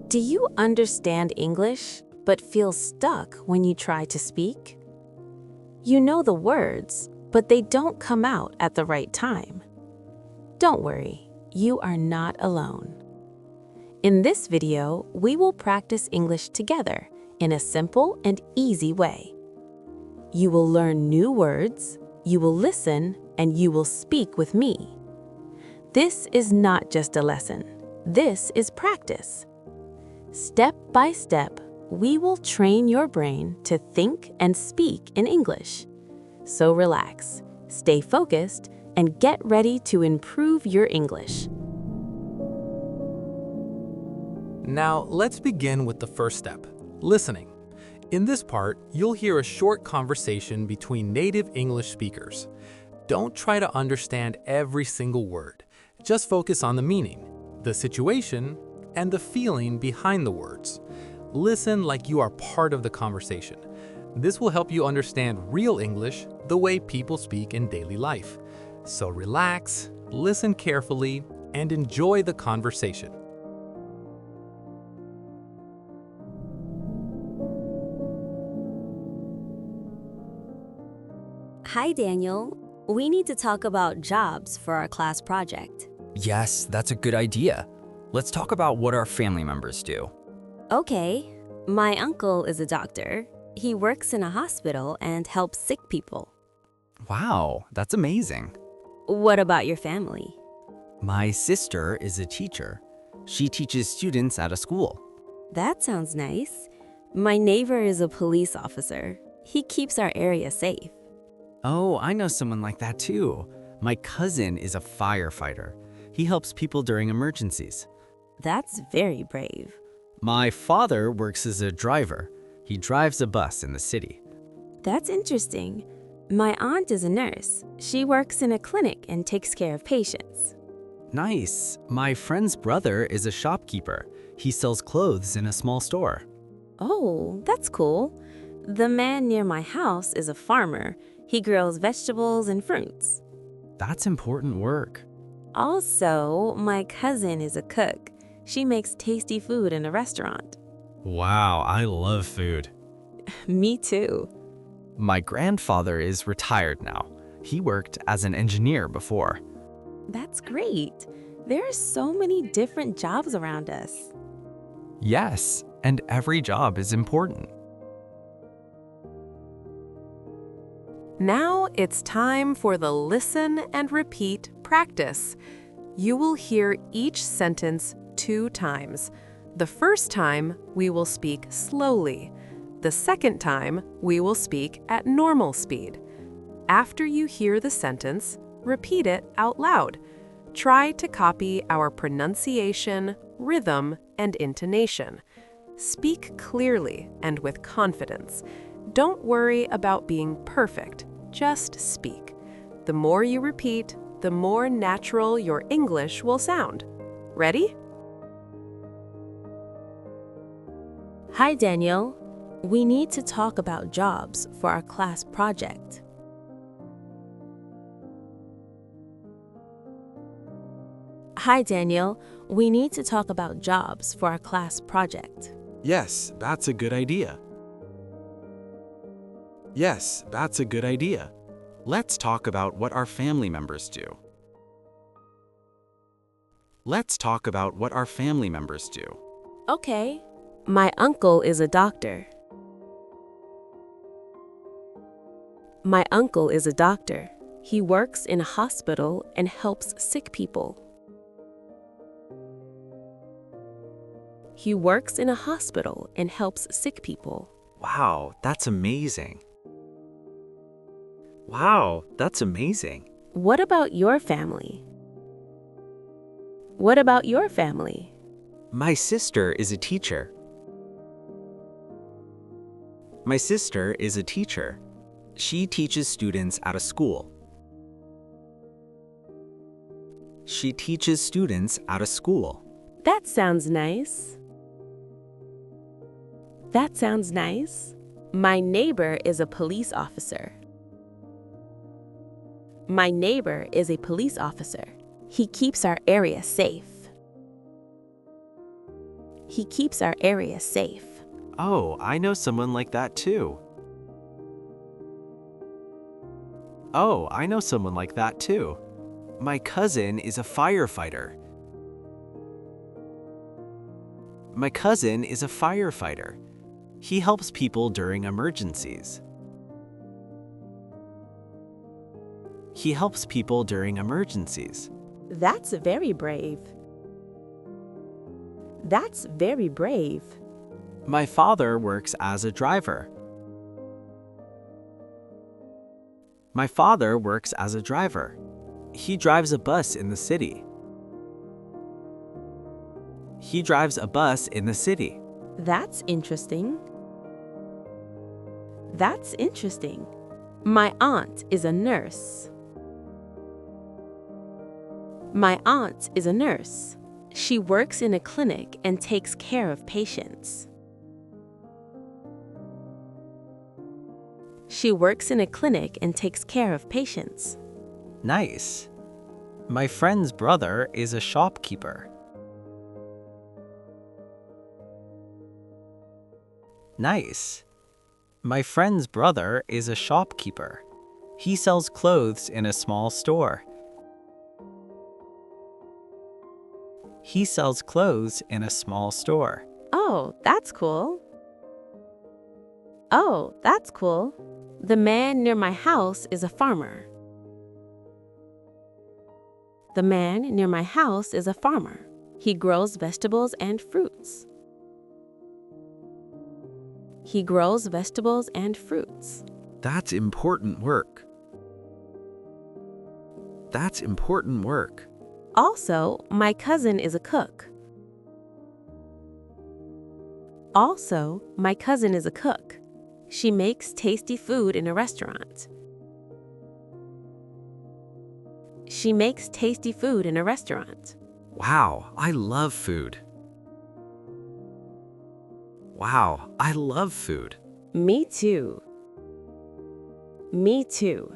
Do you understand English but feel stuck when you try to speak? You know the words, but they don't come out at the right time. Don't worry, you are not alone. In this video, we will practice English together in a simple and easy way. You will learn new words, you will listen, and you will speak with me. This is not just a lesson. This is practice. Step by step, we will train your brain to think and speak in English. So relax, stay focused, and get ready to improve your English. Now, let's begin with the first step, listening. In this part, you'll hear a short conversation between native English speakers. Don't try to understand every single word. Just focus on the meaning, the situation, and the feeling behind the words. Listen like you are part of the conversation. This will help you understand real English the way people speak in daily life. So relax, listen carefully, and enjoy the conversation. Hi, Daniel. We need to talk about jobs for our class project. Yes, that's a good idea. Let's talk about what our family members do. Okay. My uncle is a doctor. He works in a hospital and helps sick people. Wow, that's amazing. What about your family? My sister is a teacher. She teaches students at a school. That sounds nice. My neighbor is a police officer. He keeps our area safe. Oh, I know someone like that too. My cousin is a firefighter. He helps people during emergencies. That's very brave. My father works as a driver. He drives a bus in the city. That's interesting. My aunt is a nurse. She works in a clinic and takes care of patients. Nice. My friend's brother is a shopkeeper. He sells clothes in a small store. Oh, that's cool. The man near my house is a farmer. He grows vegetables and fruits. That's important work. Also, my cousin is a cook. She makes tasty food in a restaurant. Wow, I love food. Me too. My grandfather is retired now. He worked as an engineer before. That's great. There are so many different jobs around us. Yes, and every job is important. Now it's time for the listen and repeat practice. You will hear each sentence 2 times. The first time, we will speak slowly. The second time, we will speak at normal speed. After you hear the sentence, repeat it out loud. Try to copy our pronunciation, rhythm, and intonation. Speak clearly and with confidence. Don't worry about being perfect, just speak. The more you repeat, the more natural your English will sound. Ready? Hi, Daniel. We need to talk about jobs for our class project. Hi, Daniel. We need to talk about jobs for our class project. Yes, that's a good idea. Yes, that's a good idea. Let's talk about what our family members do. Let's talk about what our family members do. Okay. My uncle is a doctor. My uncle is a doctor. He works in a hospital and helps sick people. He works in a hospital and helps sick people. Wow, that's amazing. Wow, that's amazing. What about your family? What about your family? My sister is a teacher. My sister is a teacher. She teaches students at a school. She teaches students at a school. That sounds nice. That sounds nice. My neighbor is a police officer. My neighbor is a police officer. He keeps our area safe. He keeps our area safe. Oh, I know someone like that too. Oh, I know someone like that too. My cousin is a firefighter. My cousin is a firefighter. He helps people during emergencies. He helps people during emergencies. That's very brave. That's very brave. My father works as a driver. My father works as a driver. He drives a bus in the city. He drives a bus in the city. That's interesting. That's interesting. My aunt is a nurse. My aunt is a nurse. She works in a clinic and takes care of patients. She works in a clinic and takes care of patients. Nice. My friend's brother is a shopkeeper. Nice. My friend's brother is a shopkeeper. He sells clothes in a small store. He sells clothes in a small store. Oh, that's cool. Oh, that's cool. The man near my house is a farmer. The man near my house is a farmer. He grows vegetables and fruits. He grows vegetables and fruits. That's important work. That's important work. Also, my cousin is a cook. Also, my cousin is a cook. She makes tasty food in a restaurant. She makes tasty food in a restaurant. Wow, I love food. Wow, I love food. Me too. Me too.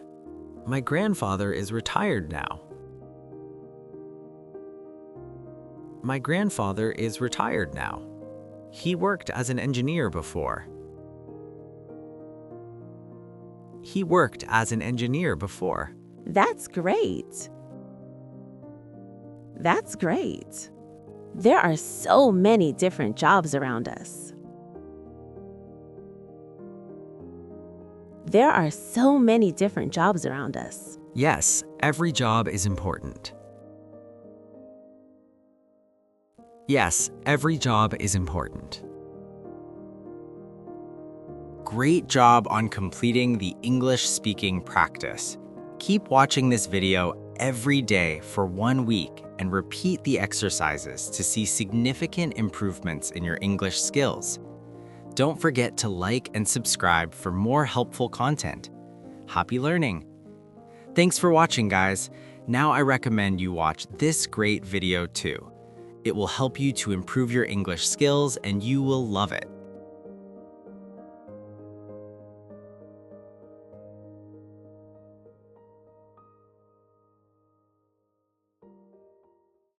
My grandfather is retired now. My grandfather is retired now. He worked as an engineer before. He worked as an engineer before. That's great. That's great. There are so many different jobs around us. There are so many different jobs around us. Yes, every job is important. Yes, every job is important. Great job on completing the English speaking practice. Keep watching this video every day for 1 week and repeat the exercises to see significant improvements in your English skills. Don't forget to like and subscribe for more helpful content. Happy learning! Thanks for watching, guys. Now I recommend you watch this great video too. It will help you to improve your English skills and you will love it.